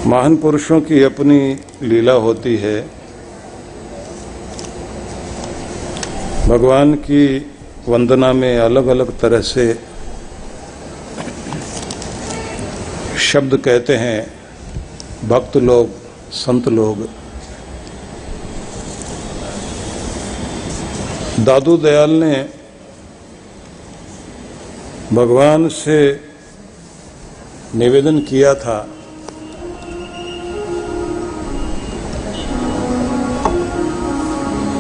महान पुरुषों की अपनी लीला होती है। भगवान की वंदना में अलग अलग तरह से शब्द कहते हैं भक्त लोग, संत लोग। दादू दयाल ने भगवान से निवेदन किया था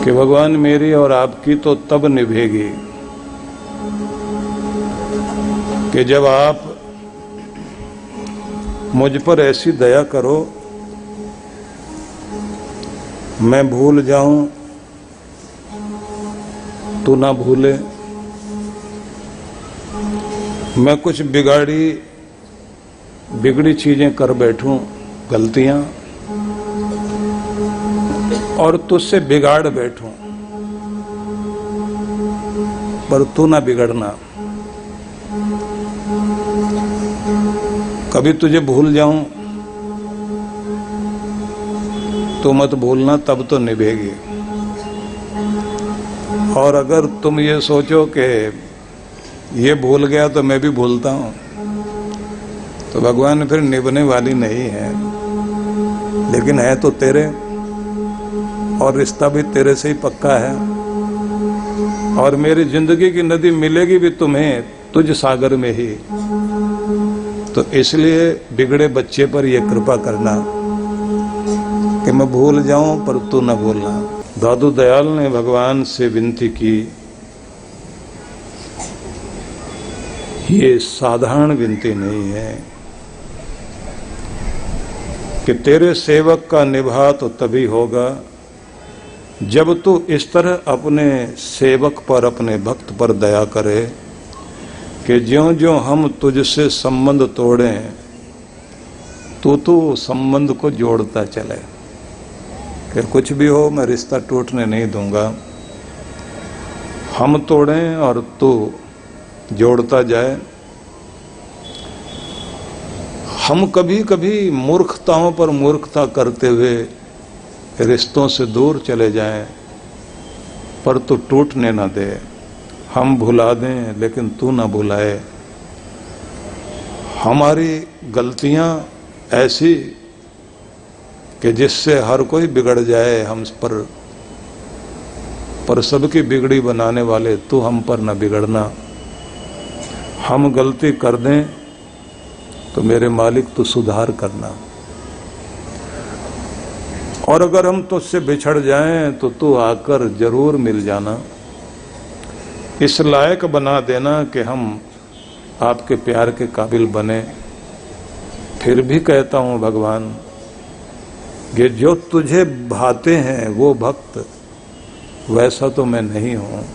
कि भगवान मेरी और आपकी तो तब निभेगी कि जब आप मुझ पर ऐसी दया करो मैं भूल जाऊं तू ना भूले, मैं कुछ बिगड़ी चीजें कर बैठूं, गलतियां, और तुझसे बिगाड़ बैठूं, पर तू ना बिगड़ना। कभी तुझे भूल जाऊं तो मत भूलना, तब तो निभेगी। और अगर तुम ये सोचो कि ये भूल गया तो मैं भी भूलता हूं, तो भगवान फिर निभने वाली नहीं है। लेकिन है तो तेरे, और रिश्ता भी तेरे से ही पक्का है। और मेरी जिंदगी की नदी मिलेगी भी तुम्हें तुझ सागर में ही। तो इसलिए बिगड़े बच्चे पर यह कृपा करना कि मैं भूल जाऊं पर तू न भूलना। दादू दयाल ने भगवान से विनती की। ये साधारण विनती नहीं है कि तेरे सेवक का निभा तो तभी होगा जब तू इस तरह अपने सेवक पर, अपने भक्त पर दया करे कि ज्यों-ज्यों हम तुझसे संबंध तोड़ें तू संबंध को जोड़ता चले। कि कुछ भी हो मैं रिश्ता टूटने नहीं दूंगा। हम तोड़ें और तू जोड़ता जाए। हम कभी कभी मूर्खताओं पर मूर्खता करते हुए रिश्तों से दूर चले जाएं, पर तू टूटने ना दे। हम भुला दें लेकिन तू ना भुलाए। हमारी गलतियां ऐसी कि जिससे हर कोई बिगड़ जाए हम पर सबकी बिगड़ी बनाने वाले तू हम पर न बिगड़ना। हम गलती कर दें तो मेरे मालिक तू सुधार करना। और अगर हम तुझसे बिछड़ जाएं तो तू आकर जरूर मिल जाना। इस लायक बना देना कि हम आपके प्यार के काबिल बने। फिर भी कहता हूं भगवान कि जो तुझे भाते हैं वो भक्त वैसा तो मैं नहीं हूं,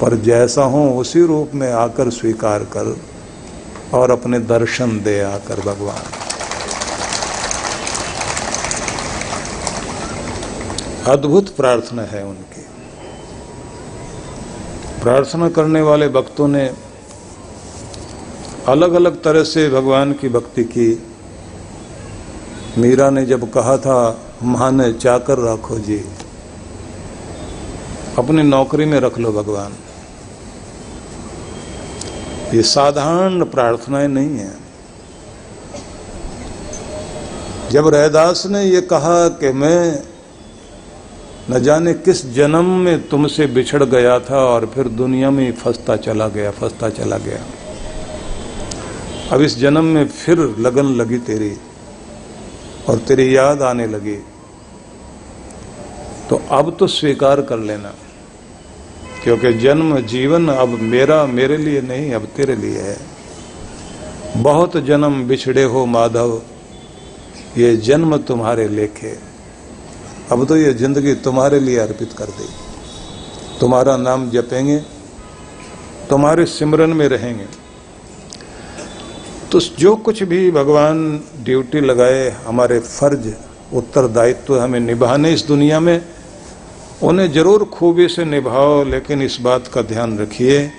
पर जैसा हूं उसी रूप में आकर स्वीकार कर और अपने दर्शन दे आकर। भगवान अद्भुत प्रार्थना है उनकी। प्रार्थना करने वाले भक्तों ने अलग अलग तरह से भगवान की भक्ति की। मीरा ने जब कहा था माने चाकर रखो जी, अपनी नौकरी में रख लो भगवान, ये साधारण प्रार्थनाएं नहीं है। जब रैदास ने ये कहा कि मैं न जाने किस जन्म में तुमसे बिछड़ गया था और फिर दुनिया में फंसता चला गया, अब इस जन्म में फिर लगन लगी तेरी और तेरी याद आने लगी, तो अब तो स्वीकार कर लेना, क्योंकि जन्म जीवन अब मेरे लिए नहीं, अब तेरे लिए है। बहुत जन्म बिछड़े हो माधव, ये जन्म तुम्हारे लेखे। अब तो ये जिंदगी तुम्हारे लिए अर्पित कर दी। तुम्हारा नाम जपेंगे, तुम्हारे सिमरन में रहेंगे। तो जो कुछ भी भगवान ड्यूटी लगाए, हमारे फर्ज उत्तरदायित्व हमें निभाने इस दुनिया में, उन्हें जरूर खूबी से निभाओ। लेकिन इस बात का ध्यान रखिए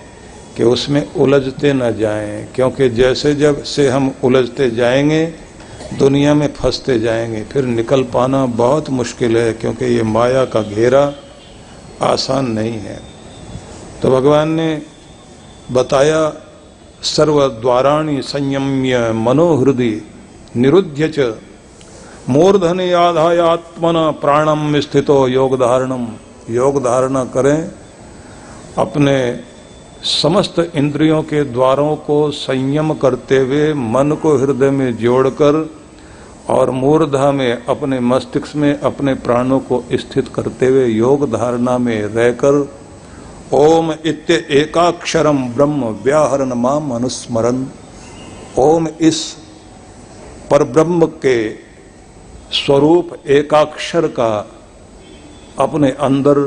कि उसमें उलझते न जाएं, क्योंकि जैसे जब से हम उलझते जाएंगे दुनिया में फंसते जाएंगे, फिर निकल पाना बहुत मुश्किल है, क्योंकि ये माया का घेरा आसान नहीं है। तो भगवान ने बताया, सर्वद्वाराणि संयम्य मनोहृदि निरुध्य च मूर्धनि आधाय आत्मना प्राणम स्थितो योग धारणम। योग धारणा करें, अपने समस्त इंद्रियों के द्वारों को संयम करते हुए मन को हृदय में जोड़कर और मूर्धा में अपने मस्तिष्क में अपने प्राणों को स्थित करते हुए योग धारणा में रहकर ओम इत्य एकाक्षरम ब्रह्म व्याहरण माम अनुस्मरन। ओम इस परब्रह्म के स्वरूप एकाक्षर का अपने अंदर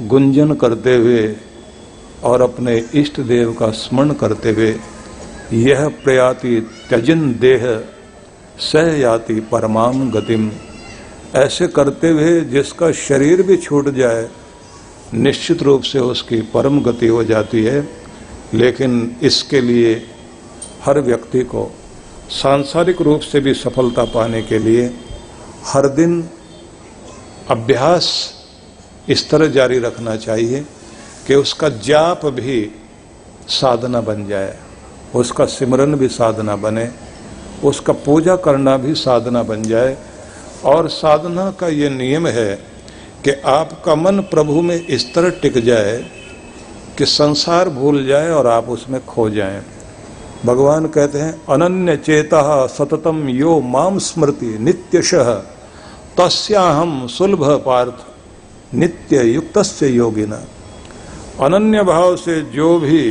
गुंजन करते हुए और अपने इष्ट देव का स्मरण करते हुए यह प्रयाति त्यजिन देह सह याति परमाम गतिम। ऐसे करते हुए जिसका शरीर भी छूट जाए निश्चित रूप से उसकी परम गति हो जाती है। लेकिन इसके लिए हर व्यक्ति को सांसारिक रूप से भी सफलता पाने के लिए हर दिन अभ्यास इस तरह जारी रखना चाहिए कि उसका जाप भी साधना बन जाए, उसका सिमरन भी साधना बने, उसका पूजा करना भी साधना बन जाए। और साधना का ये नियम है कि आपका मन प्रभु में इस तरह टिक जाए कि संसार भूल जाए और आप उसमें खो जाएं। भगवान कहते हैं, अनन्य चेतः सततम यो माम स्मृति नित्यशः तस्याहम सुलभ पार्थ नित्य युक्तस्य योगिना। अनन्य भाव से जो भी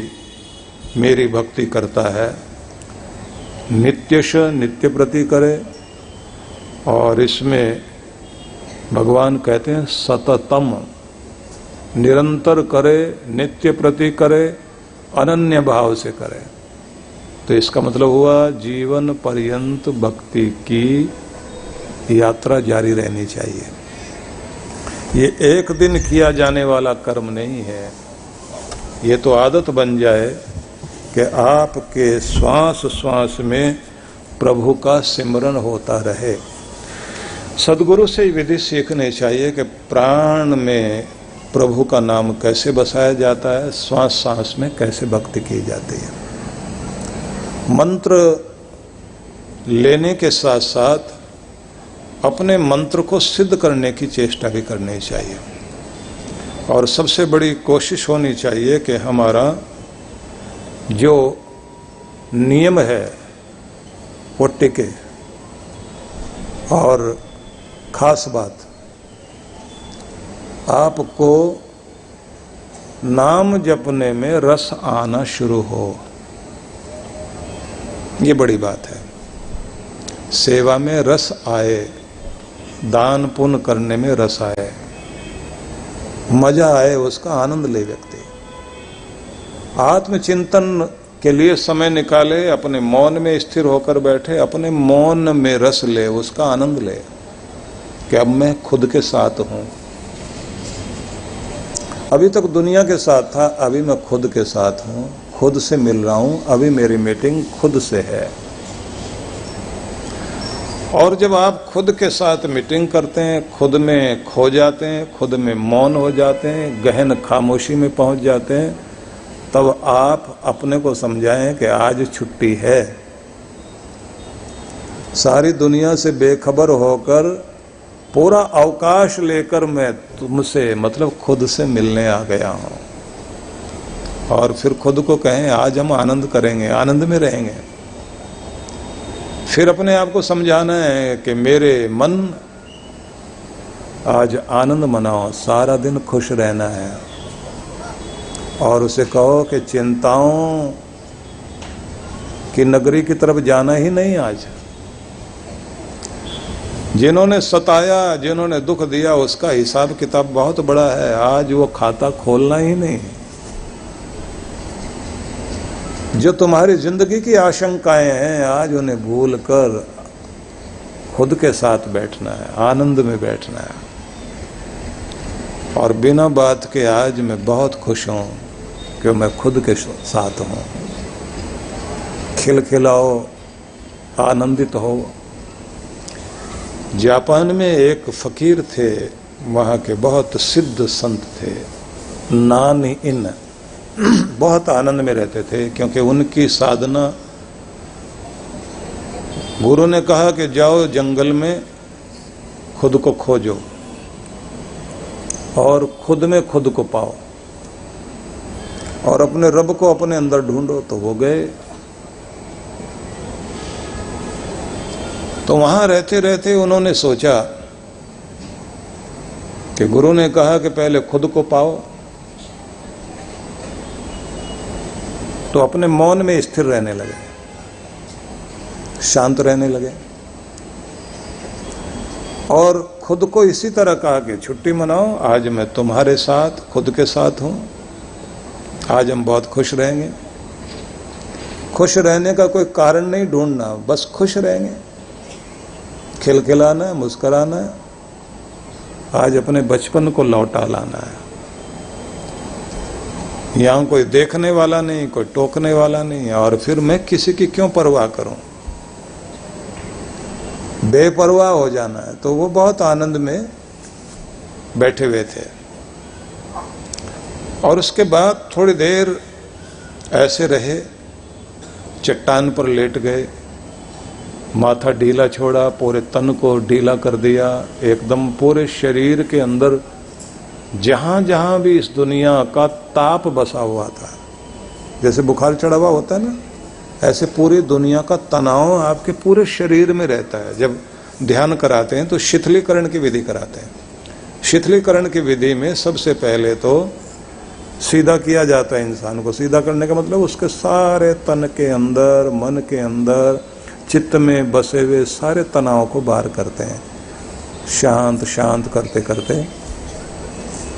मेरी भक्ति करता है, नित्यश नित्य प्रति करे, और इसमें भगवान कहते हैं सततम निरंतर करे, नित्य प्रति करे, अनन्य भाव से करे। तो इसका मतलब हुआ जीवन पर्यंत भक्ति की यात्रा जारी रहनी चाहिए। ये एक दिन किया जाने वाला कर्म नहीं है, ये तो आदत बन जाए कि आपके श्वास श्वास में प्रभु का सिमरन होता रहे। सदगुरु से विधि सीखनी चाहिए कि प्राण में प्रभु का नाम कैसे बसाया जाता है, श्वास सांस में कैसे भक्ति की जाती है। मंत्र लेने के साथ साथ अपने मंत्र को सिद्ध करने की चेष्टा भी करनी चाहिए, और सबसे बड़ी कोशिश होनी चाहिए कि हमारा जो नियम है वो टिके। और खास बात, आपको नाम जपने में रस आना शुरू हो, ये बड़ी बात है। सेवा में रस आए, दान पुण्य करने में रस आए, मजा आए, उसका आनंद ले व्यक्ति। आत्मचिंतन के लिए समय निकाले, अपने मौन में स्थिर होकर बैठे, अपने मौन में रस ले, उसका आनंद ले कि अब मैं खुद के साथ हूं। अभी तक दुनिया के साथ था, अभी मैं खुद के साथ हूं, खुद से मिल रहा हूं, अभी मेरी मीटिंग खुद से है। और जब आप खुद के साथ मीटिंग करते हैं, खुद में खो जाते हैं, खुद में मौन हो जाते हैं, गहन खामोशी में पहुंच जाते हैं, तब आप अपने को समझाएं कि आज छुट्टी है। सारी दुनिया से बेखबर होकर पूरा अवकाश लेकर मैं तुमसे मतलब खुद से मिलने आ गया हूं। और फिर खुद को कहें आज हम आनंद करेंगे, आनंद में रहेंगे। फिर अपने आप को समझाना है कि मेरे मन आज आनंद मनाओ, सारा दिन खुश रहना है। और उसे कहो कि चिंताओं की नगरी की तरफ जाना ही नहीं। आज जिन्होंने सताया, जिन्होंने दुख दिया, उसका हिसाब किताब बहुत बड़ा है। आज वो खाता खोलना ही नहीं। जो तुम्हारी जिंदगी की आशंकाएं हैं, आज उन्हें भूलकर खुद के साथ बैठना है, आनंद में बैठना है। और बिना बात के आज मैं बहुत खुश हूं कि मैं खुद के साथ हूं। खिलखिलाओ, आनंदित हो, जापान में एक फकीर थे, वहाँ के बहुत सिद्ध संत थे, नान इन। बहुत आनंद में रहते थे क्योंकि उनकी साधना, गुरु ने कहा कि जाओ जंगल में खुद को खोजो और खुद में खुद को पाओ और अपने रब को अपने अंदर ढूंढो। तो वो गए। तो वहां रहते रहते उन्होंने सोचा कि गुरु ने कहा कि पहले खुद को पाओ, तो अपने मौन में स्थिर रहने लगे, शांत रहने लगे और खुद को इसी तरह कहा कि छुट्टी मनाओ, आज मैं तुम्हारे साथ, खुद के साथ हूं, आज हम बहुत खुश रहेंगे। खुश रहने का कोई कारण नहीं ढूंढना, बस खुश रहेंगे, खिलखिलाना है, मुस्कुराना है, आज अपने बचपन को लौटा लाना है। यहां कोई देखने वाला नहीं, कोई टोकने वाला नहीं, और फिर मैं किसी की क्यों परवाह करूं, बेपरवाह हो जाना है। तो वो बहुत आनंद में बैठे हुए थे और उसके बाद थोड़ी देर ऐसे रहे, चट्टान पर लेट गए, माथा ढीला छोड़ा, पूरे तन को ढीला कर दिया, एकदम पूरे शरीर के अंदर जहां जहां भी इस दुनिया का ताप बसा हुआ था, जैसे बुखार चढ़ा हुआ होता है ना, ऐसे पूरी दुनिया का तनाव आपके पूरे शरीर में रहता है। जब ध्यान कराते हैं तो शिथिलीकरण की विधि कराते हैं। शिथिलीकरण की विधि में सबसे पहले तो सीधा किया जाता है। इंसान को सीधा करने का मतलब उसके सारे तन के अंदर, मन के अंदर, चित्त में बसे हुए सारे तनाव को बाहर करते हैं। शांत शांत करते करते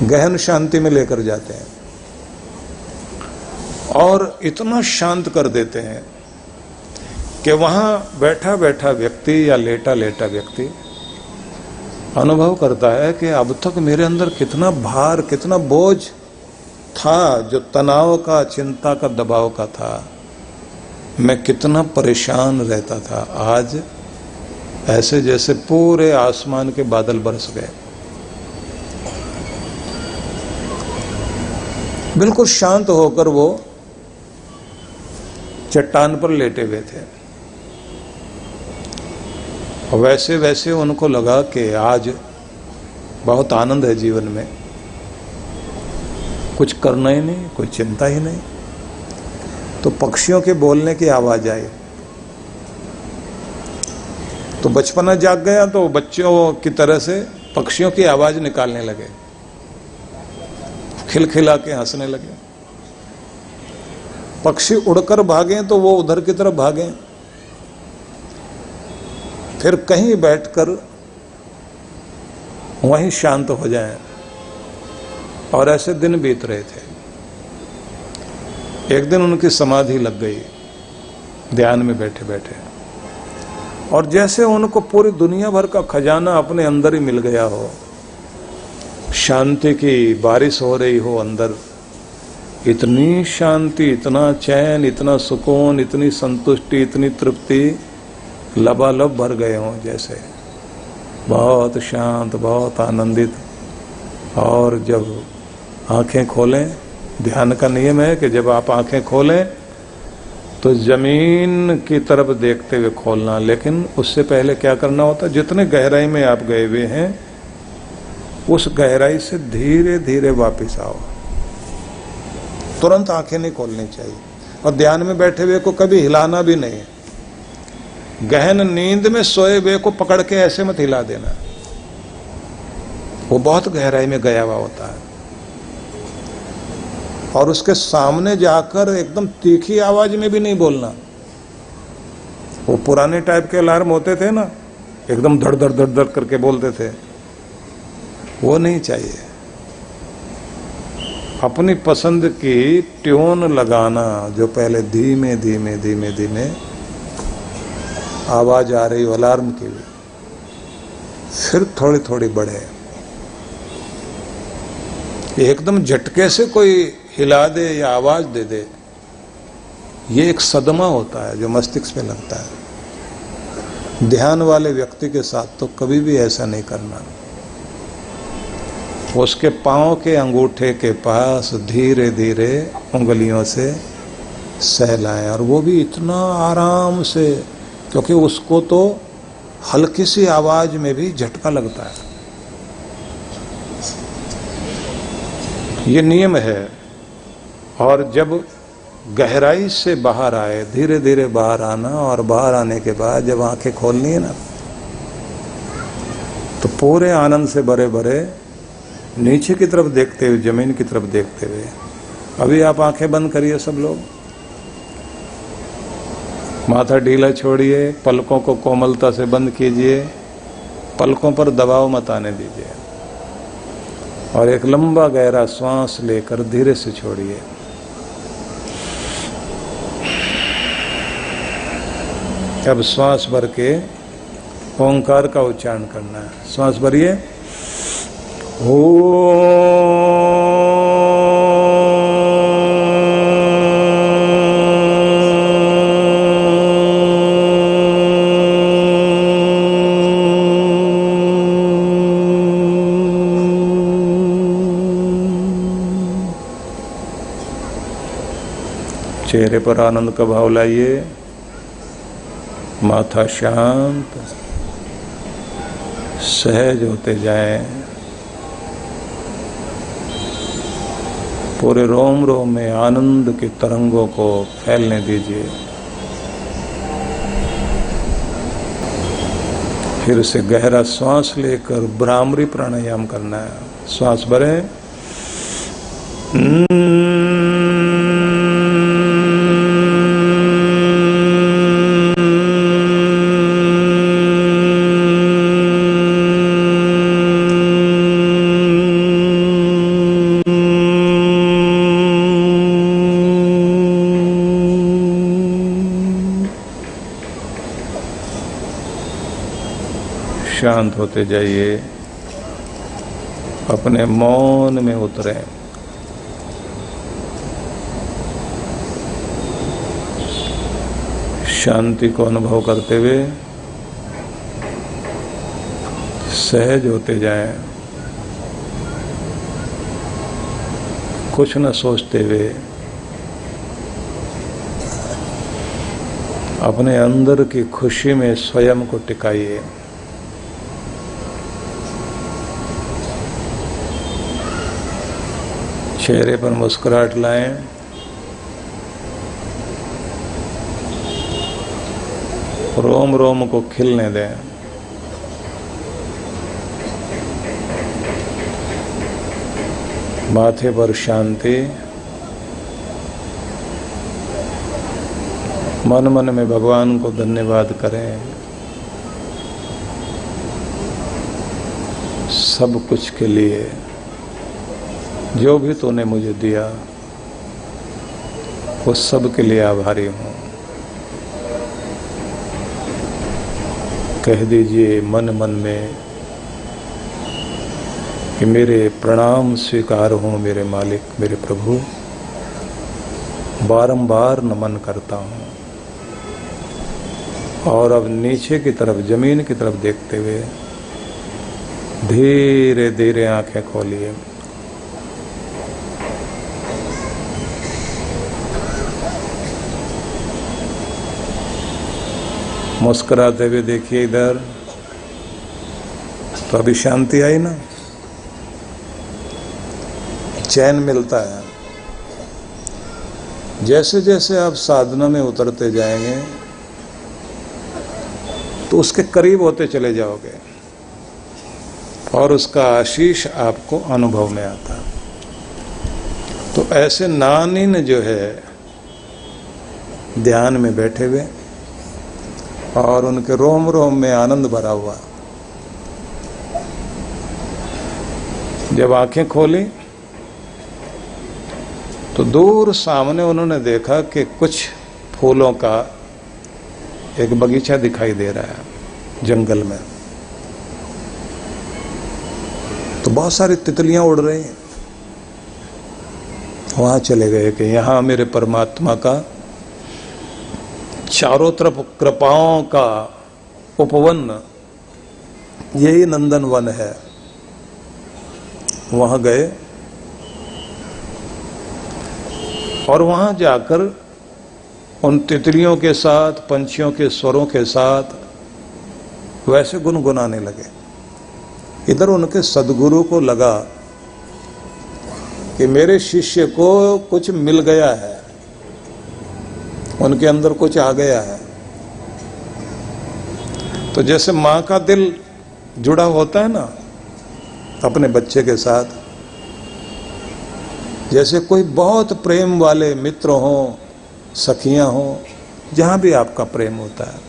गहन शांति में लेकर जाते हैं और इतना शांत कर देते हैं कि वहां बैठा बैठा व्यक्ति या लेटा लेटा व्यक्ति अनुभव करता है कि अब तक मेरे अंदर कितना भार, कितना बोझ था, जो तनाव का, चिंता का, दबाव का था, मैं कितना परेशान रहता था। आज ऐसे जैसे पूरे आसमान के बादल बरस गए, बिल्कुल शांत होकर वो चट्टान पर लेटे हुए थे। और वैसे वैसे उनको लगा कि आज बहुत आनंद है जीवन में, कुछ करना ही नहीं, कोई चिंता ही नहीं। तो पक्षियों के बोलने की आवाज आई, तो बचपना जाग गया, तो बच्चों की तरह से पक्षियों की आवाज निकालने लगे, खिलखिला के हंसने लगे। पक्षी उड़कर भागे तो वो उधर की तरफ भागे, फिर कहीं बैठकर वहीं शांत हो जाएं। और ऐसे दिन बीत रहे थे। एक दिन उनकी समाधि लग गई ध्यान में बैठे बैठे, और जैसे उनको पूरी दुनिया भर का खजाना अपने अंदर ही मिल गया हो, शांति की बारिश हो रही हो अंदर, इतनी शांति, इतना चैन, इतना सुकून, इतनी संतुष्टि, इतनी तृप्ति लबालब भर गए हों, जैसे बहुत शांत, बहुत आनंदित। और जब आंखें खोलें, ध्यान का नियम है कि जब आप आंखें खोलें तो जमीन की तरफ देखते हुए खोलना, लेकिन उससे पहले क्या करना होता है, जितने गहराई में आप गए हुए हैं उस गहराई से धीरे धीरे वापस आओ। तुरंत आंखें नहीं खोलनी चाहिए, और ध्यान में बैठे हुए को कभी हिलाना भी नहीं। गहन नींद में सोए हुए को पकड़ के ऐसे मत हिला देना, वो बहुत गहराई में गया हुआ होता है। और उसके सामने जाकर एकदम तीखी आवाज में भी नहीं बोलना। वो पुराने टाइप के अलार्म होते थे ना, एकदम धड़ धड़ धड़ धड़ करके बोलते थे, वो नहीं चाहिए। अपनी पसंद की ट्यून लगाना, जो पहले धीमे धीमे धीमे धीमे आवाज आ रही हो अलार्म की, फिर थोड़ी थोड़ी बढ़े। एकदम झटके से कोई हिला दे या आवाज दे दे, ये एक सदमा होता है जो मस्तिष्क में लगता है। ध्यान वाले व्यक्ति के साथ तो कभी भी ऐसा नहीं करना। उसके पांव के अंगूठे के पास धीरे धीरे उंगलियों से सहलाएं, और वो भी इतना आराम से, क्योंकि उसको तो हल्की सी आवाज में भी झटका लगता है। ये नियम है। और जब गहराई से बाहर आए, धीरे धीरे बाहर आना, और बाहर आने के बाद जब आंखें खोलनी है ना, तो पूरे आनंद से भरे भरे नीचे की तरफ देखते हुए, जमीन की तरफ देखते हुए। अभी आप आंखें बंद करिए सब लोग, माथा ढीला छोड़िए, पलकों को कोमलता से बंद कीजिए, पलकों पर दबाव मत आने दीजिए, और एक लंबा गहरा श्वास लेकर धीरे से छोड़िए। अब श्वास भर के ओंकार का उच्चारण करना है। श्वास भरिए। चेहरे पर आनंद का भाव लाइए, माथा शांत, सहज होते जाएं, पूरे रोम रोम में आनंद की तरंगों को फैलने दीजिए। फिर से गहरा श्वास लेकर भ्रामरी प्राणायाम करना है। श्वास भरें। शांत होते जाइए, अपने मौन में उतरे। शांति को अनुभव करते हुए सहज होते जाएं, कुछ न सोचते हुए अपने अंदर की खुशी में स्वयं को टिकाइए। चेहरे पर मुस्कुराहट लाएं, रोम रोम को खिलने दें। माथे पर शांति, मन मन में भगवान को धन्यवाद करें सब कुछ के लिए, जो भी तूने मुझे दिया वो सब के लिए आभारी हूँ। कह दीजिए मन मन में कि मेरे प्रणाम स्वीकार हो मेरे मालिक, मेरे प्रभु, बारंबार नमन करता हूँ। और अब नीचे की तरफ, जमीन की तरफ देखते हुए धीरे धीरे आंखें खोलिए। मुस्कुराते हुए देखिए इधर, तो अभी शांति आई ना, चैन मिलता है। जैसे जैसे आप साधना में उतरते जाएंगे तो उसके करीब होते चले जाओगे और उसका आशीष आपको अनुभव में आता। तो ऐसे नानीन जो है ध्यान में बैठे हुए और उनके रोम रोम में आनंद भरा हुआ, जब आंखें खोली तो दूर सामने उन्होंने देखा कि कुछ फूलों का एक बगीचा दिखाई दे रहा है जंगल में। तो बहुत सारी तितलियां उड़ रही हैं। वहां चले गए कि यहाँ मेरे परमात्मा का चारों तरफ कृपाओं का उपवन, यही नंदन वन है। वहां गए और वहां जाकर उन तितलियों के साथ, पंछियों के स्वरों के साथ वैसे गुनगुनाने लगे। इधर उनके सदगुरु को लगा कि मेरे शिष्य को कुछ मिल गया है, उनके अंदर कुछ आ गया है। तो जैसे माँ का दिल जुड़ा होता है ना अपने बच्चे के साथ, जैसे कोई बहुत प्रेम वाले मित्र हों, सखियां हों, जहां भी आपका प्रेम होता है,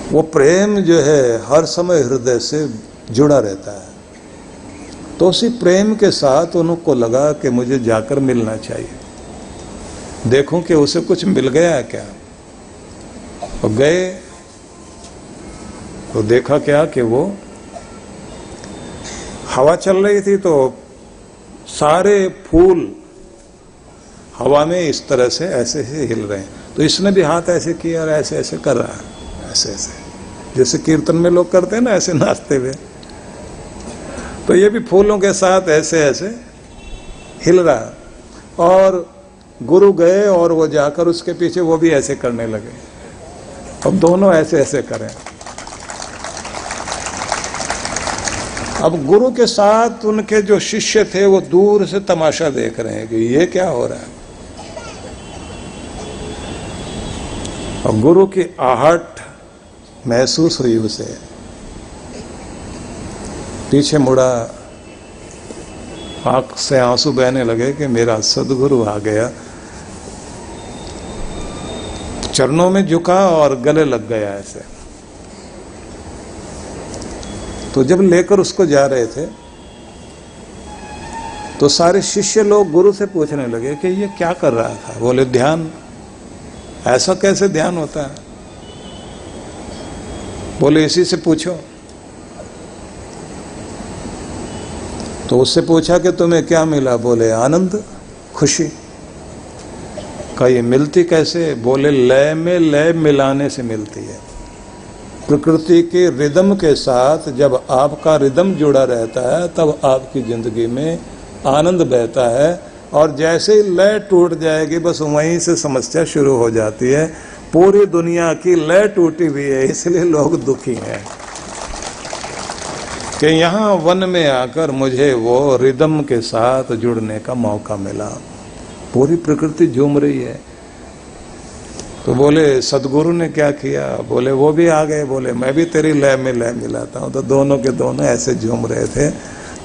वो प्रेम जो है हर समय हृदय से जुड़ा रहता है। तो उसी प्रेम के साथ उनको लगा कि मुझे जाकर मिलना चाहिए, देखूं कि उसे कुछ मिल गया है क्या। और गए तो देखा क्या कि वो हवा चल रही थी तो सारे फूल हवा में इस तरह से ऐसे ही हिल रहे हैं। तो इसने भी हाथ ऐसे किया और ऐसे ऐसे कर रहा है, ऐसे ऐसे, जैसे कीर्तन में लोग करते हैं ना, ऐसे नाचते हुए। तो ये भी फूलों के साथ ऐसे ऐसे हिल रहा। और गुरु गए और वो जाकर उसके पीछे वो भी ऐसे करने लगे। अब दोनों ऐसे ऐसे करें। अब गुरु के साथ उनके जो शिष्य थे वो दूर से तमाशा देख रहे हैं कि ये क्या हो रहा है। और गुरु की आहट महसूस हुई उसे, पीछे मुड़ा, आंख से आंसू बहने लगे कि मेरा सदगुरु आ गया। चरणों में झुका और गले लग गया ऐसे। तो जब लेकर उसको जा रहे थे तो सारे शिष्य लोग गुरु से पूछने लगे कि ये क्या कर रहा था। बोले ध्यान। ऐसा कैसे ध्यान होता है? बोले इसी से पूछो। तो उससे पूछा कि तुम्हें क्या मिला? बोले आनंद, खुशी। का ये मिलती कैसे? बोले लय में लय मिलाने से मिलती है। प्रकृति के रिदम के साथ जब आपका रिदम जुड़ा रहता है तब आपकी जिंदगी में आनंद बहता है। और जैसे ही लय टूट जाएगी बस वहीं से समस्या शुरू हो जाती है। पूरी दुनिया की लय टूटी हुई है, इसलिए लोग दुखी हैं कि यहाँ वन में आकर मुझे वो रिदम के साथ जुड़ने का मौका मिला। पूरी प्रकृति झूम रही है। तो बोले सदगुरु ने क्या किया? बोले वो भी आ गए। बोले मैं भी तेरी लय में लय मिलाता हूँ। तो दोनों के दोनों ऐसे झूम रहे थे।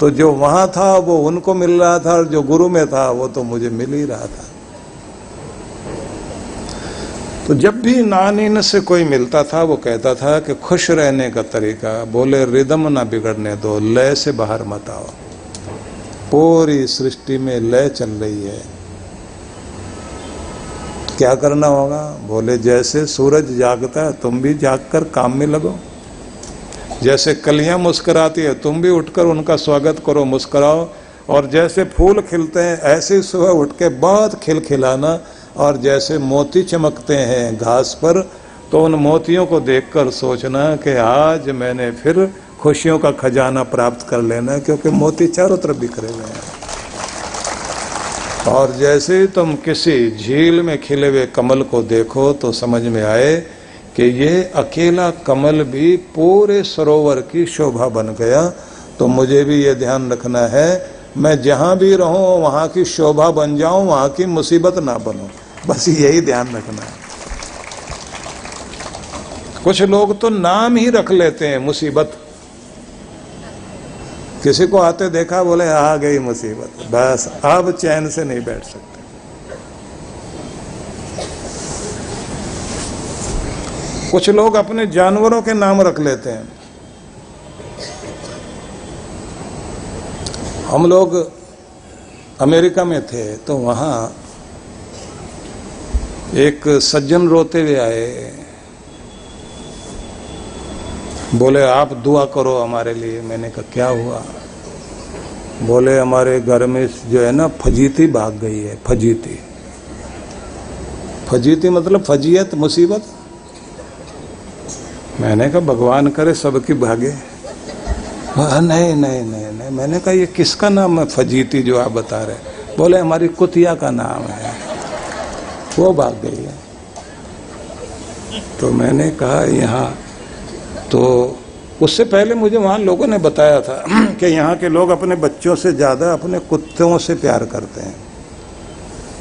तो जो वहां था वो उनको मिल रहा था और जो गुरु में था वो तो मुझे मिल ही रहा था। तो जब भी नानीन से कोई मिलता था वो कहता था कि खुश रहने का तरीका, बोले रिदम ना बिगड़ने दो, लय से बाहर मत आओ। पूरी सृष्टि में लय चल रही है, क्या करना होगा? बोले जैसे सूरज जागता है तुम भी जागकर काम में लगो। जैसे कलियां मुस्कुराती है तुम भी उठकर उनका स्वागत करो, मुस्कुराओ। और जैसे फूल खिलते हैं ऐसे ही सुबह उठ के बहुत खिलखिलाना। और जैसे मोती चमकते हैं घास पर तो उन मोतियों को देखकर सोचना कि आज मैंने फिर खुशियों का खजाना प्राप्त कर लेना, क्योंकि मोती चारों तरफ बिखरे हुए हैं। और जैसे ही तुम किसी झील में खिले हुए कमल को देखो तो समझ में आए कि ये अकेला कमल भी पूरे सरोवर की शोभा बन गया। तो मुझे भी ये ध्यान रखना है, मैं जहाँ भी रहूं वहाँ की शोभा बन जाऊं, वहाँ की मुसीबत ना बनूं। बस यही ध्यान रखना है। कुछ लोग तो नाम ही रख लेते हैं मुसीबत। किसी को आते देखा, बोले आ गई मुसीबत, बस अब चैन से नहीं बैठ सकते। कुछ लोग अपने जानवरों के नाम रख लेते हैं। हम लोग अमेरिका में थे तो वहाँ एक सज्जन रोते हुए आए। बोले आप दुआ करो हमारे लिए। मैंने कहा क्या हुआ? बोले हमारे घर में जो है ना फजीती भाग गई है। फजीती, फजीती मतलब फजीयत, मुसीबत। मैंने कहा भगवान करे सबकी भागे। नहीं नहीं नहीं नहीं। मैंने कहा ये किसका नाम है फजीती जो आप बता रहे? बोले हमारी कुतिया का नाम है, वो भाग गई है। तो मैंने कहा यहाँ तो उससे पहले मुझे वहाँ लोगों ने बताया था कि यहाँ के लोग अपने बच्चों से ज़्यादा अपने कुत्तों से प्यार करते हैं,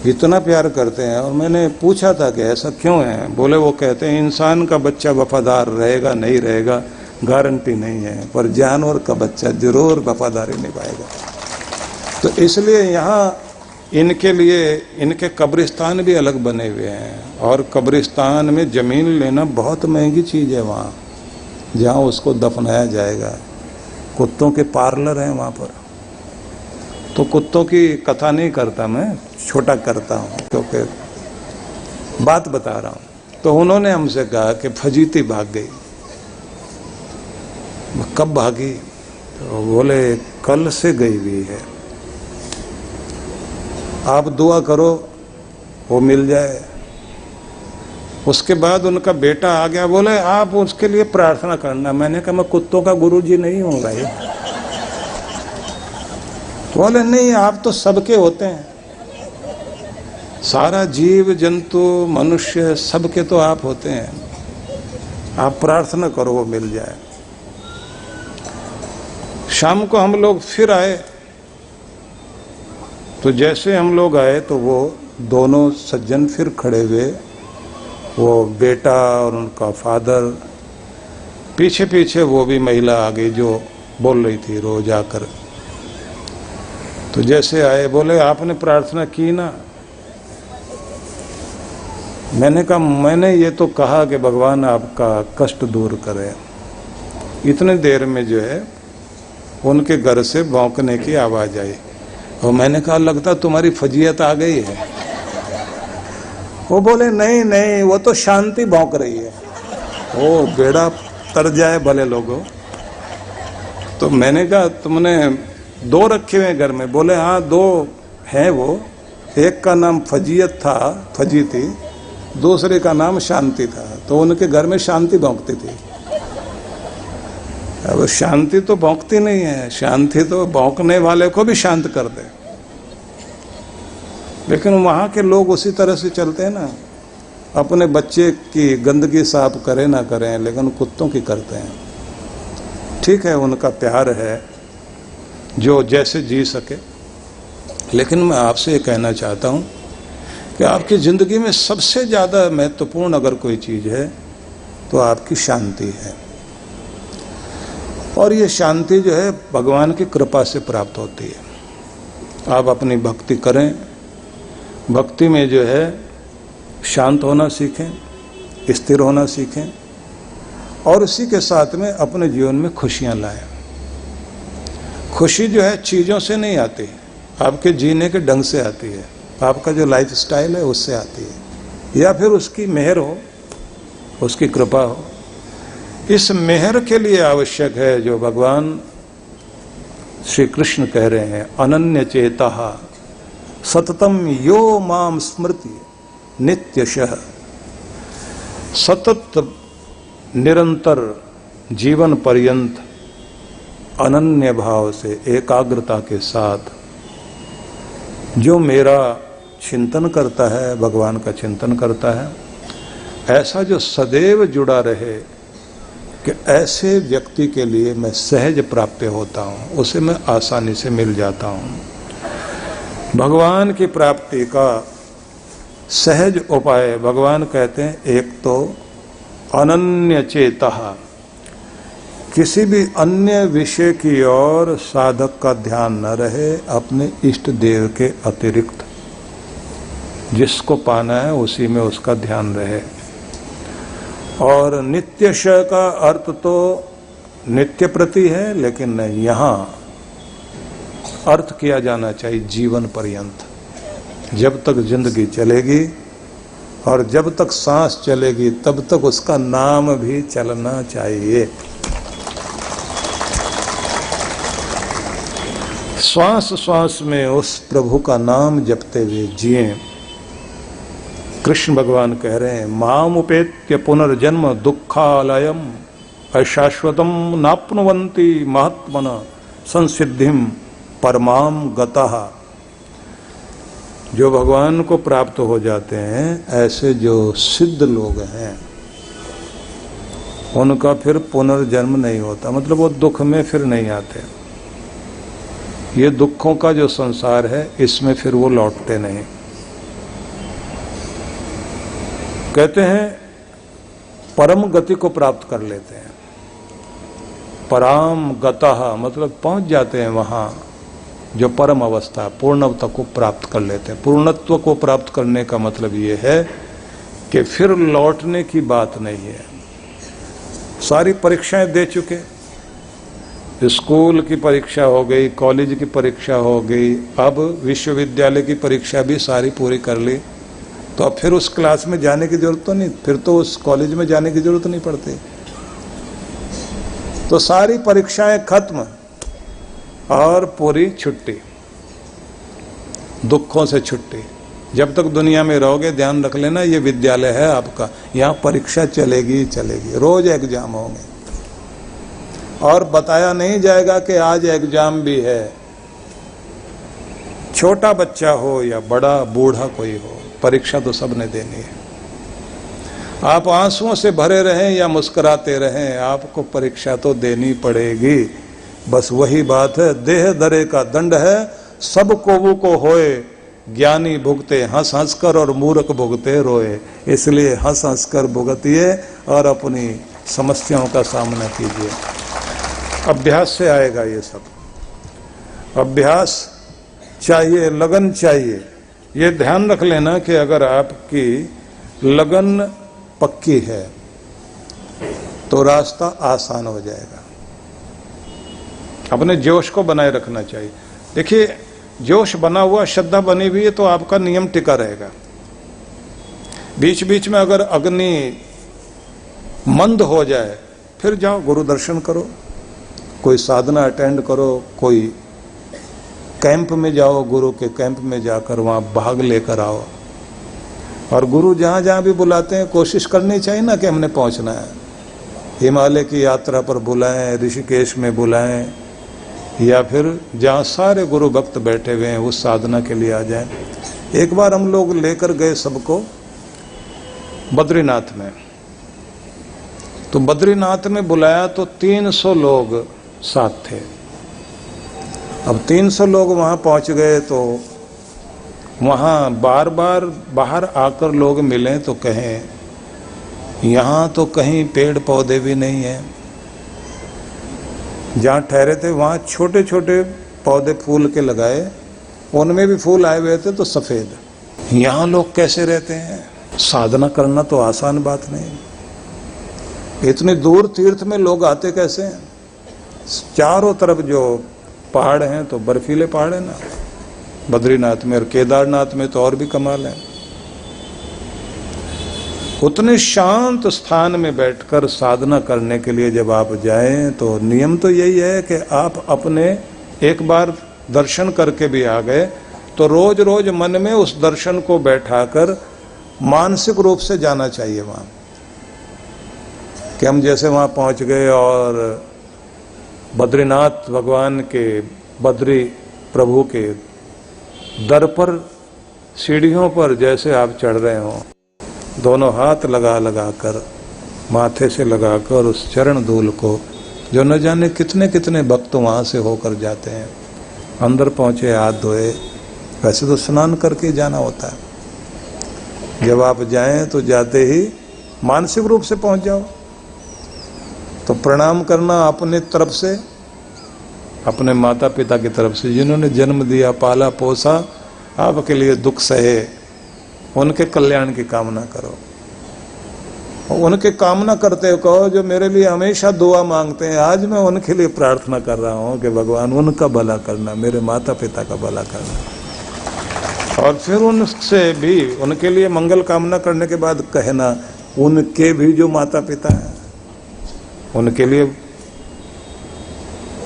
इतना प्यार करते हैं। और मैंने पूछा था कि ऐसा क्यों है? बोले वो कहते हैं इंसान का बच्चा वफादार रहेगा नहीं रहेगा गारंटी नहीं है, पर जानवर का बच्चा जरूर वफादारी निभाएगा। तो इसलिए यहाँ इनके लिए इनके कब्रिस्तान भी अलग बने हुए हैं, और कब्रिस्तान में ज़मीन लेना बहुत महंगी चीज़ है वहाँ जहाँ उसको दफनाया जाएगा। कुत्तों के पार्लर हैं वहाँ पर। तो कुत्तों की कथा नहीं करता मैं, छोटा करता हूँ क्योंकि बात बता रहा हूँ। तो उन्होंने हमसे कहा कि फजीती भाग गई। कब भागी? तो बोले कल से गई हुई है, आप दुआ करो वो मिल जाए। उसके बाद उनका बेटा आ गया, बोले आप उसके लिए प्रार्थना करना। मैंने कहा मैं कुत्तों का गुरुजी नहीं हूँ भाई। बोले नहीं आप तो सबके होते हैं, सारा जीव जंतु मनुष्य सबके तो आप होते हैं, आप प्रार्थना करो वो मिल जाए। शाम को हम लोग फिर आए, तो जैसे हम लोग आए तो वो दोनों सज्जन फिर खड़े हुए, वो बेटा और उनका फादर, पीछे पीछे वो भी महिला आ गई जो बोल रही थी रोज आकर। तो जैसे आए बोले आपने प्रार्थना की ना? मैंने कहा मैंने ये तो कहा कि भगवान आपका कष्ट दूर करे। इतने देर में जो है उनके घर से भौंकने की आवाज़ आई, और मैंने कहा लगता तुम्हारी फजीयत आ गई है। वो बोले नहीं नहीं वो तो शांति भौंक रही है। ओ बेड़ा तर जाए भले लोगों। तो मैंने कहा तुमने दो रखे हुए घर में? बोले हाँ दो हैं वो, एक का नाम फजीयत था, फजी थी, दूसरे का नाम शांति था। तो उनके घर में शांति भौंकती थी। अब शांति तो भौंकती नहीं है, शांति तो भौंकने वाले को भी शांत कर दे। लेकिन वहाँ के लोग उसी तरह से चलते हैं ना, अपने बच्चे की गंदगी साफ करें ना करें लेकिन कुत्तों की करते हैं। ठीक है उनका प्यार है जो जैसे जी सके। लेकिन मैं आपसे ये कहना चाहता हूँ कि आपकी ज़िंदगी में सबसे ज़्यादा महत्वपूर्ण अगर कोई चीज़ है तो आपकी शांति है। और ये शांति जो है भगवान की कृपा से प्राप्त होती है। आप अपनी भक्ति करें, भक्ति में जो है शांत होना सीखें, स्थिर होना सीखें, और उसी के साथ में अपने जीवन में खुशियां लाएं। खुशी जो है चीज़ों से नहीं आती, आपके जीने के ढंग से आती है, आपका जो लाइफ स्टाइल है उससे आती है, या फिर उसकी मेहर हो, उसकी कृपा हो। इस मेहर के लिए आवश्यक है जो भगवान श्री कृष्ण कह रहे हैं, अनन्य चेतः सततम यो माम स्मृति नित्यशः। सतत निरंतर जीवन पर्यंत अनन्य भाव से एकाग्रता के साथ जो मेरा चिंतन करता है, भगवान का चिंतन करता है, ऐसा जो सदैव जुड़ा रहे कि ऐसे व्यक्ति के लिए मैं सहज प्राप्य होता हूँ, उसे मैं आसानी से मिल जाता हूँ। भगवान की प्राप्ति का सहज उपाय भगवान कहते हैं, एक तो अनन्य चेतः, किसी भी अन्य विषय की ओर साधक का ध्यान न रहे, अपने इष्ट देव के अतिरिक्त जिसको पाना है उसी में उसका ध्यान रहे। और नित्यश का अर्थ तो नित्य प्रति है, लेकिन यहाँ अर्थ किया जाना चाहिए जीवन पर्यंत। जब तक जिंदगी चलेगी और जब तक सांस चलेगी तब तक उसका नाम भी चलना चाहिए। श्वास श्वास में उस प्रभु का नाम जपते हुए जिए। कृष्ण भगवान कह रहे हैं, माम उपेत्य पुनर्जन्म दुखालयम अशाश्वतम नाप्नुवन्ति महात्मन संसिद्धिम परमाम गतः। जो भगवान को प्राप्त हो जाते हैं, ऐसे जो सिद्ध लोग हैं, उनका फिर पुनर्जन्म नहीं होता, मतलब वो दुख में फिर नहीं आते। ये दुखों का जो संसार है, इसमें फिर वो लौटते नहीं। कहते हैं परम गति को प्राप्त कर लेते हैं। पराम गतः मतलब पहुंच जाते हैं वहां जो परम अवस्था, पूर्णत्व को प्राप्त कर लेते हैं। पूर्णत्व को प्राप्त करने का मतलब ये है कि फिर लौटने की बात नहीं है। सारी परीक्षाएं दे चुके, स्कूल की परीक्षा हो गई, कॉलेज की परीक्षा हो गई, अब विश्वविद्यालय की परीक्षा भी सारी पूरी कर ली, तो अब फिर उस क्लास में जाने की जरूरत तो नहीं, फिर तो उस कॉलेज में जाने की जरूरत नहीं पड़ती। तो सारी परीक्षाएं खत्म और पूरी छुट्टी, दुखों से छुट्टी। जब तक दुनिया में रहोगे ध्यान रख लेना, ये विद्यालय है आपका, यहाँ परीक्षा चलेगी चलेगी, रोज एग्जाम होंगे और बताया नहीं जाएगा कि आज एग्जाम भी है। छोटा बच्चा हो या बड़ा बूढ़ा कोई हो, परीक्षा तो सबने देनी है। आप आंसुओं से भरे रहें या मुस्कुराते रहें, आपको परीक्षा तो देनी पड़ेगी। बस वही बात है, देह दरे का दंड है, सब कोबू को होए, ज्ञानी भुगते हंस हंस कर और मूर्ख भुगते रोए। इसलिए हंस हंस कर भुगतिए और अपनी समस्याओं का सामना कीजिए। अभ्यास से आएगा ये सब, अभ्यास चाहिए, लगन चाहिए। ये ध्यान रख लेना कि अगर आपकी लगन पक्की है तो रास्ता आसान हो जाएगा। अपने जोश को बनाए रखना चाहिए। देखिए, जोश बना हुआ, श्रद्धा बनी हुई है तो आपका नियम टिका रहेगा। बीच बीच में अगर अग्नि मंद हो जाए, फिर जाओ गुरु दर्शन करो, कोई साधना अटेंड करो, कोई कैंप में जाओ, गुरु के कैंप में जाकर वहाँ भाग लेकर आओ। और गुरु जहाँ जहाँ भी बुलाते हैं, कोशिश करनी चाहिए ना कि हमने पहुँचना है। हिमालय की यात्रा पर बुलाएं, ऋषिकेश में बुलाएं, या फिर जहाँ सारे गुरु भक्त बैठे हुए हैं उस साधना के लिए आ जाएं। एक बार हम लोग लेकर गए सबको बद्रीनाथ में, तो बद्रीनाथ में बुलाया तो 300 लोग साथ थे। अब 300 लोग वहाँ पहुँच गए तो वहाँ बार बार बाहर आकर लोग मिलें तो कहें यहाँ तो कहीं पेड़ पौधे भी नहीं हैं। जहाँ ठहरे थे वहाँ छोटे छोटे पौधे फूल के लगाए, उनमें भी फूल आए हुए थे तो सफ़ेद। यहाँ लोग कैसे रहते हैं? साधना करना तो आसान बात नहीं। इतनी दूर तीर्थ में लोग आते कैसे हैं? चारों तरफ जो पहाड़ हैं तो बर्फीले पहाड़ हैं ना, बद्रीनाथ में और केदारनाथ में तो और भी कमाल है। उतने शांत स्थान में बैठकर साधना करने के लिए जब आप जाएं तो नियम तो यही है कि आप अपने एक बार दर्शन करके भी आ गए तो रोज रोज मन में उस दर्शन को बैठाकर मानसिक रूप से जाना चाहिए वहाँ। कि हम जैसे वहाँ पहुँच गए और बद्रीनाथ भगवान के, बद्री प्रभु के दर पर सीढ़ियों पर जैसे आप चढ़ रहे हों, दोनों हाथ लगा लगा कर, माथे से लगाकर उस चरण धूल को, जो न जाने कितने कितने भक्त वहाँ से होकर जाते हैं, अंदर पहुँचे हाथ धोए। वैसे तो स्नान करके जाना होता है। जब आप जाएं तो जाते ही मानसिक रूप से पहुँच जाओ। तो प्रणाम करना अपने तरफ से, अपने माता पिता की तरफ से जिन्होंने जन्म दिया, पाला पोसा, आपके लिए दुख सहे, उनके कल्याण की कामना करो। उनके कामना करते हो, कहो जो मेरे लिए हमेशा दुआ मांगते हैं, आज मैं उनके लिए प्रार्थना कर रहा हूँ कि भगवान उनका भला करना, मेरे माता पिता का भला करना। और फिर उनसे भी, उनके लिए मंगल कामना करने के बाद कहना, उनके भी जो माता पिता हैं उनके लिए।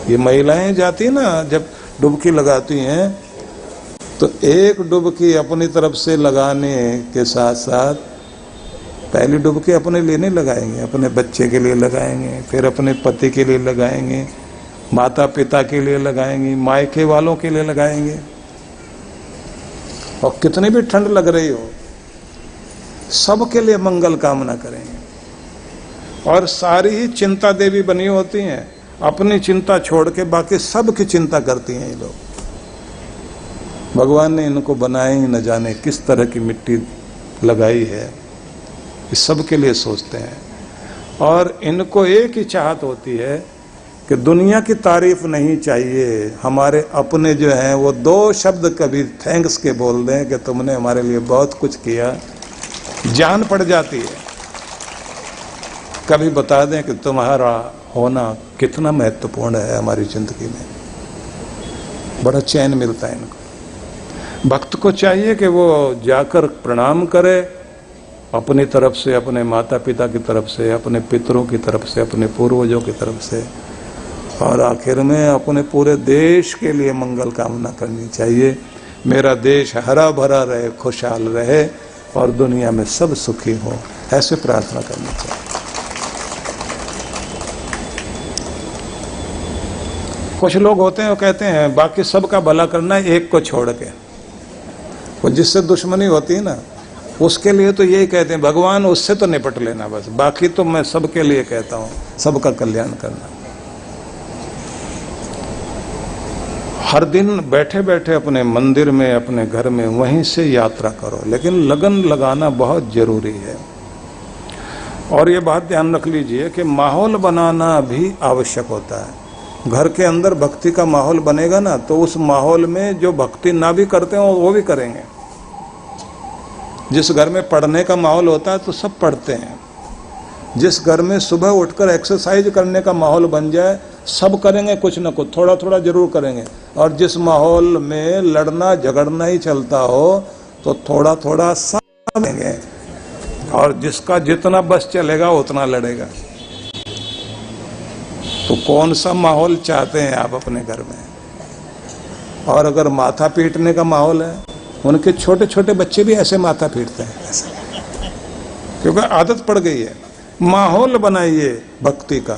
ये महिलाएं जाती ना जब डुबकी लगाती हैं तो एक डुबकी अपनी तरफ से लगाने के साथ साथ पहली डुबकी अपने लिए नहीं लगाएंगे, अपने बच्चे के लिए लगाएंगे, फिर अपने पति के लिए लगाएंगे, माता पिता के लिए लगाएंगे, मायके वालों के लिए लगाएंगे। और कितनी भी ठंड लग रही हो, सबके लिए मंगल कामना करेंगे। और सारी ही चिंता देवी बनी होती हैं, अपनी चिंता छोड़ के बाकी सबकी चिंता करती हैं ये लोग। भगवान ने इनको बनाए ही न जाने किस तरह की मिट्टी लगाई है, इस सब के लिए सोचते हैं। और इनको एक ही चाहत होती है कि दुनिया की तारीफ नहीं चाहिए, हमारे अपने जो हैं वो दो शब्द कभी थैंक्स के बोल दें कि तुमने हमारे लिए बहुत कुछ किया, जान पड़ जाती है। कभी बता दें कि तुम्हारा होना कितना महत्वपूर्ण है हमारी जिंदगी में, बड़ा चैन मिलता है इनको। भक्त को चाहिए कि वो जाकर प्रणाम करे अपनी तरफ से, अपने माता पिता की तरफ से, अपने पितरों की तरफ से, अपने पूर्वजों की तरफ से, और आखिर में अपने पूरे देश के लिए मंगल कामना करनी चाहिए। मेरा देश हरा भरा रहे, खुशहाल रहे और दुनिया में सब सुखी हो, ऐसे प्रार्थना करनी चाहिए। कुछ लोग होते हैं वो कहते हैं बाकी सबका भला करना है एक को छोड़ के, वो जिससे दुश्मनी होती है ना उसके लिए तो यही कहते हैं भगवान उससे तो निपट लेना बस, बाकी तो मैं सबके लिए कहता हूं सबका कल्याण करना। हर दिन बैठे बैठे अपने मंदिर में, अपने घर में वहीं से यात्रा करो, लेकिन लगन लगाना बहुत जरूरी है। और ये बात ध्यान रख लीजिए कि माहौल बनाना भी आवश्यक होता है। घर के अंदर भक्ति का माहौल बनेगा ना तो उस माहौल में जो भक्ति ना भी करते हो वो भी करेंगे। जिस घर में पढ़ने का माहौल होता है तो सब पढ़ते हैं, जिस घर में सुबह उठकर एक्सरसाइज करने का माहौल बन जाए सब करेंगे, कुछ ना कुछ थोड़ा थोड़ा जरूर करेंगे। और जिस माहौल में लड़ना झगड़ना ही चलता हो तो थोड़ा थोड़ा सब करेंगे, और जिसका जितना बस चलेगा उतना लड़ेगा। तो कौन सा माहौल चाहते हैं आप अपने घर में? और अगर माथा पीटने का माहौल है, उनके छोटे छोटे बच्चे भी ऐसे माथा पीटते हैं ऐसे, क्योंकि आदत पड़ गई है। माहौल बनाइए भक्ति का।